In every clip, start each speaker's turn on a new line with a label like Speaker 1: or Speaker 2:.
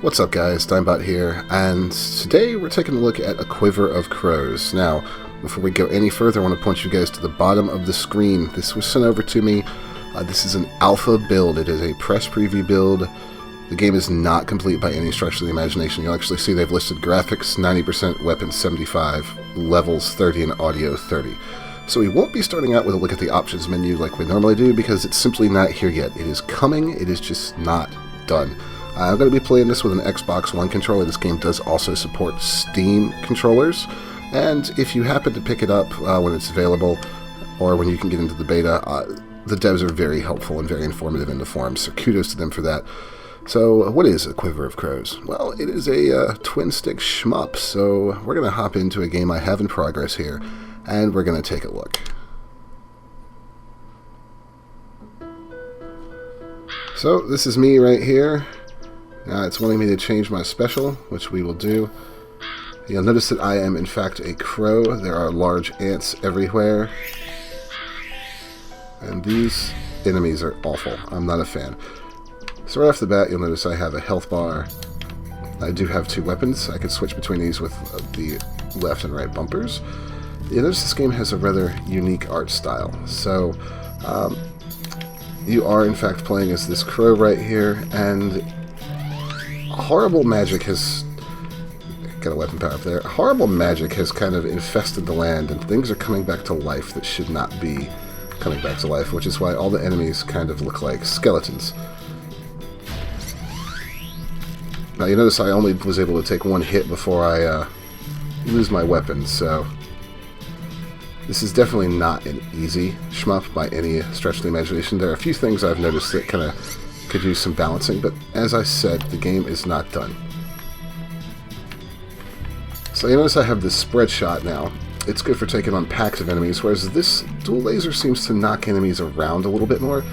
Speaker 1: What's up guys, Dimebot here, and today we're taking a look at a Quiver of Crows. Now, before we go any further, I want to point you guys to the bottom of the screen. This was sent over to me. This is an alpha build. It is a press preview build. The game is not complete by any stretch of the imagination. You'll actually see they've listed graphics 90%, weapons 75, levels 30, and audio 30. So we won't be starting out with a look at the options menu like we normally do because it's simply not here yet. It is coming, it is just not done. I'm going to be playing this with an Xbox One controller. This game does also support Steam controllers, and if you happen to pick it up when it's available or when you can get into the beta, the devs are very helpful and very informative in the forums, so kudos to them for that. So what is a Quiver of Crows? Well, it is a twin-stick shmup, so we're going to hop into a game I have in progress here, and we're going to take a look. So this is me right here. Now it's wanting me to change my special, which we will do. You'll notice that I am in fact a crow. There are large ants everywhere. And these enemies are awful. I'm not a fan. So right off the bat, you'll notice I have a health bar. I do have two weapons. I can switch between these with the left and right bumpers. You'll notice this game has a rather unique art style. So you are in fact playing as this crow right here, and horrible magic has got a weapon power up there. Horrible magic has kind of infested the land, and things are coming back to life that should not be coming back to life, which is why all the enemies kind of look like skeletons. Now you notice I only was able to take one hit before I lose my weapon, so this is definitely not an easy shmup by any stretch of the imagination. There are a few things I've noticed that kind of could use some balancing, but as I said, the game is not done. So you notice I have this spread shot now. It's good for taking on packs of enemies, whereas this dual laser seems to knock enemies around a little bit more.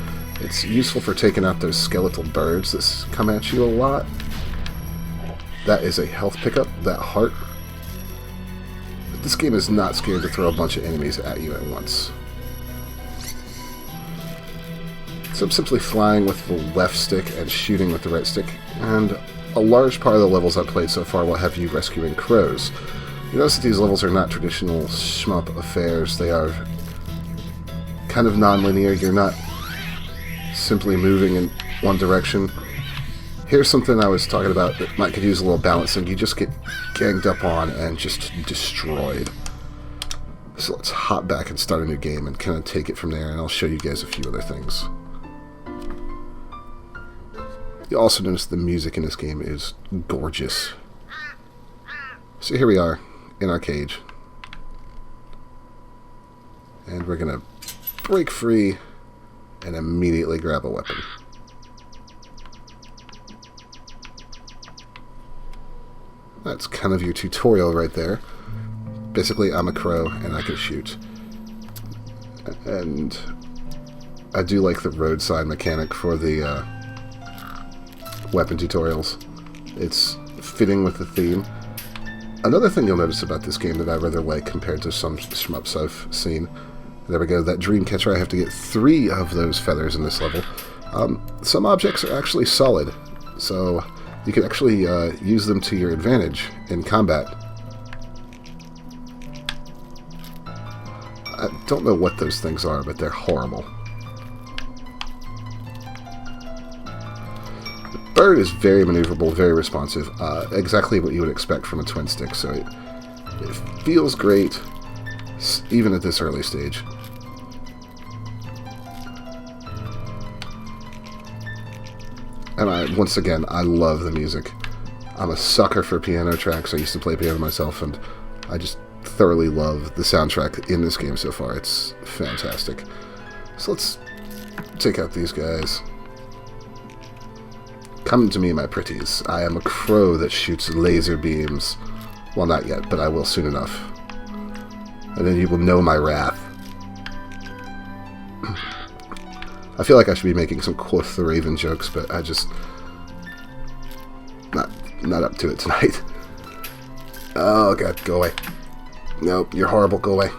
Speaker 1: It's useful for taking out those skeletal birds that come at you a lot. That is a health pickup, that heart. But this game is not scared to throw a bunch of enemies at you at once. So I'm simply flying with the left stick and shooting with the right stick, and a large part of the levels I've played so far will have you rescuing crows. You notice that these levels are not traditional shmup affairs. They are kind of non-linear. You're not simply moving in one direction. Here's something I was talking about that could use a little balancing. You just get ganged up on and just destroyed. So let's hop back and start a new game and kind of take it from there, and I'll show you guys a few other things. You also notice the music in this game is gorgeous. So here we are in our cage. And we're going to break free and immediately grab a weapon. That's kind of your tutorial right there. Basically, I'm a crow and I can shoot. And I do like the roadside mechanic for the weapon tutorials. It's fitting with the theme. Another thing you'll notice about this game that I rather like compared to some shmups I've seen, there we go, that dream catcher. I have to get 3 of those feathers in this level. Some objects are actually solid, so you can actually use them to your advantage in combat. I don't know what those things are, but they're horrible. Bird is very maneuverable, very responsive, exactly what you would expect from a twin stick, so it feels great, even at this early stage. And once again, I love the music. I'm a sucker for piano tracks. I used to play piano myself, and I just thoroughly love the soundtrack in this game so far. It's fantastic. So let's take out these guys. Come to me, my pretties. I am a crow that shoots laser beams. Well, not yet, but I will soon enough. And then you will know my wrath. I feel like I should be making some Quoth the Raven jokes, but I just... Not up to it tonight. Oh, God, go away. Nope, you're horrible, go away.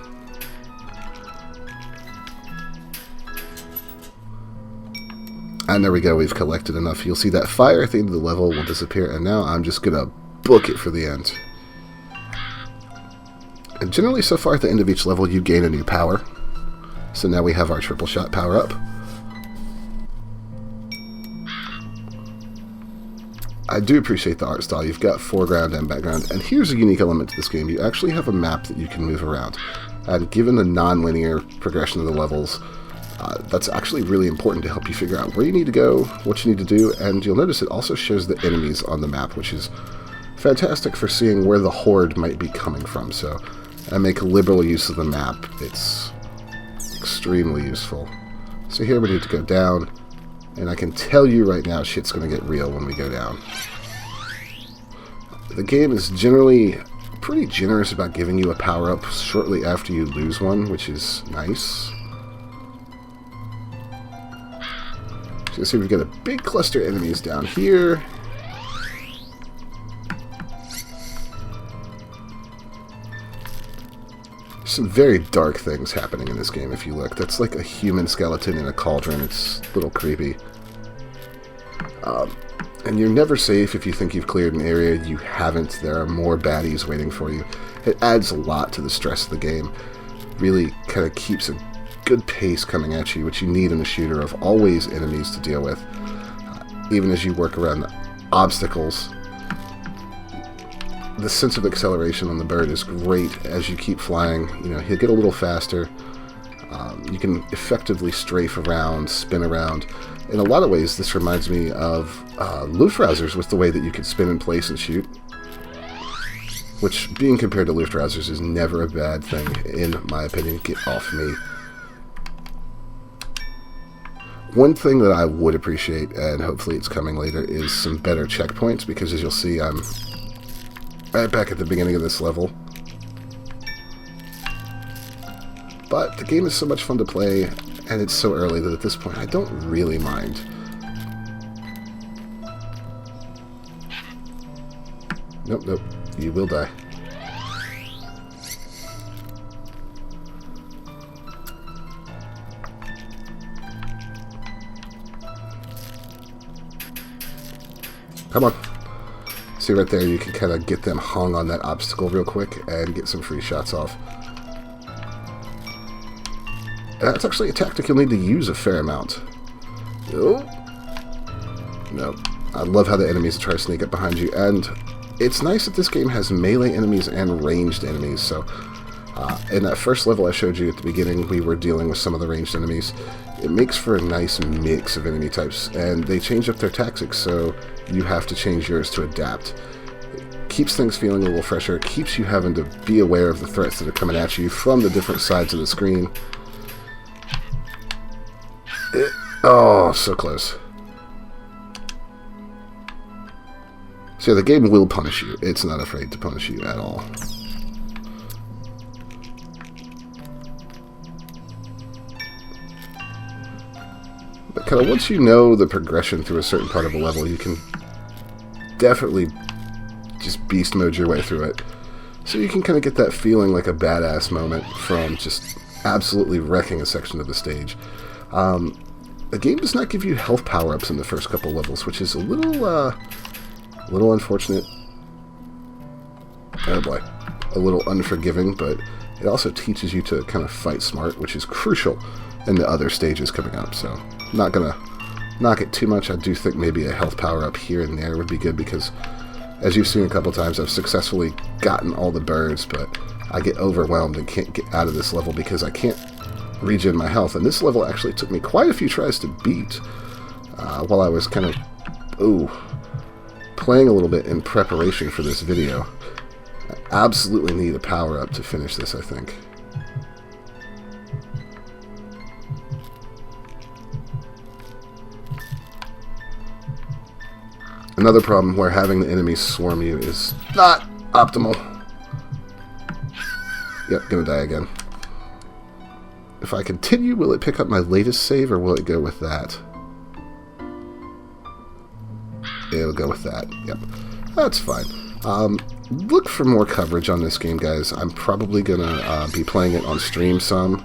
Speaker 1: And there we go, we've collected enough. You'll see that fire at the end of the level will disappear, and now I'm just going to book it for the end. And generally, so far at the end of each level, you gain a new power. So now we have our triple shot power up. I do appreciate the art style. You've got foreground and background, and here's a unique element to this game. You actually have a map that you can move around. And given the non-linear progression of the levels, that's actually really important to help you figure out where you need to go, what you need to do, and you'll notice it also shows the enemies on the map, which is fantastic for seeing where the horde might be coming from. So I make liberal use of the map. It's extremely useful. So here we need to go down, and I can tell you right now shit's going to get real when we go down. The game is generally pretty generous about giving you a power-up shortly after you lose one, which is nice. So you see we've got a big cluster of enemies down here. Some very dark things happening in this game if you look. That's like a human skeleton in a cauldron. It's a little creepy. And you're never safe if you think you've cleared an area. You haven't. There are more baddies waiting for you. It adds a lot to the stress of the game. Really kind of keeps a good pace coming at you, which you need in a shooter, of always enemies to deal with. Even as you work around the obstacles. The sense of acceleration on the bird is great as you keep flying. You know, he'll get a little faster. You can effectively strafe around, spin around. In a lot of ways, this reminds me of Luftrausers with the way that you can spin in place and shoot. Which, being compared to Luftrausers, is never a bad thing, in my opinion. Get off me. One thing that I would appreciate, and hopefully it's coming later, is some better checkpoints, because as you'll see, I'm right back at the beginning of this level. But the game is so much fun to play, and it's so early that at this point I don't really mind. Nope, nope. You will die. Come on. See right there, you can kind of get them hung on that obstacle real quick and get some free shots off. That's actually a tactic you'll need to use a fair amount. Oh. No. I love how the enemies try to sneak up behind you, and it's nice that this game has melee enemies and ranged enemies. So in that first level I showed you at the beginning, we were dealing with some of the ranged enemies. It makes for a nice mix of enemy types, and they change up their tactics, so you have to change yours to adapt. It keeps things feeling a little fresher. It keeps you having to be aware of the threats that are coming at you from the different sides of the screen. Oh, so close. So the game will punish you. It's not afraid to punish you at all. But kind of once you know the progression through a certain part of a level, you can definitely just beast mode your way through it. So you can kind of get that feeling like a badass moment from just absolutely wrecking a section of the stage. The game does not give you health power-ups in the first couple levels, which is a little unfortunate. Oh boy. A little unforgiving, but it also teaches you to kind of fight smart, which is crucial in the other stages coming up. So I'm not gonna knock it too much. I do think maybe a health power-up here and there would be good, because as you've seen a couple times, I've successfully gotten all the birds, but I get overwhelmed and can't get out of this level because I can't regen my health. And this level actually took me quite a few tries to beat while I was kind of playing a little bit in preparation for this video. I absolutely need a power-up to finish this, I think. Another problem where having the enemies swarm you is not optimal. Yep, gonna die again. If I continue, will it pick up my latest save, or will it go with that? It'll go with that. Yep. That's fine. Look for more coverage on this game, guys. I'm probably gonna be playing it on stream some.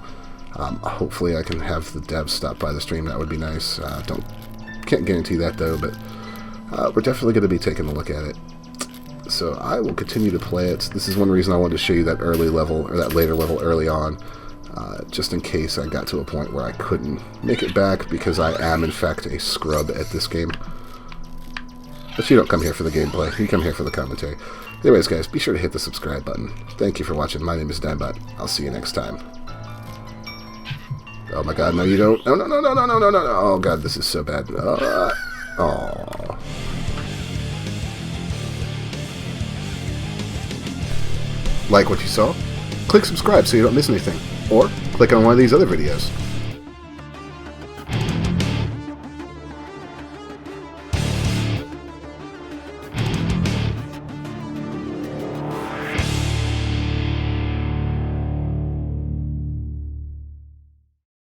Speaker 1: Hopefully I can have the devs stop by the stream. That would be nice. Don't Can't guarantee that though, but we're definitely going to be taking a look at it. So I will continue to play it. This is one reason I wanted to show you that early level, or that later level early on, just in case I got to a point where I couldn't make it back, because I am in fact a scrub at this game. But you don't come here for the gameplay, you come here for the commentary. Anyways guys, be sure to hit the subscribe button. Thank you for watching. My name is Danbot. I'll see you next time. Oh my god, no you don't. No, no, no, no, no, no, no, no. Oh god, this is so bad. Oh. Like what you saw? Click subscribe so you don't miss anything. Or click on one of these other videos.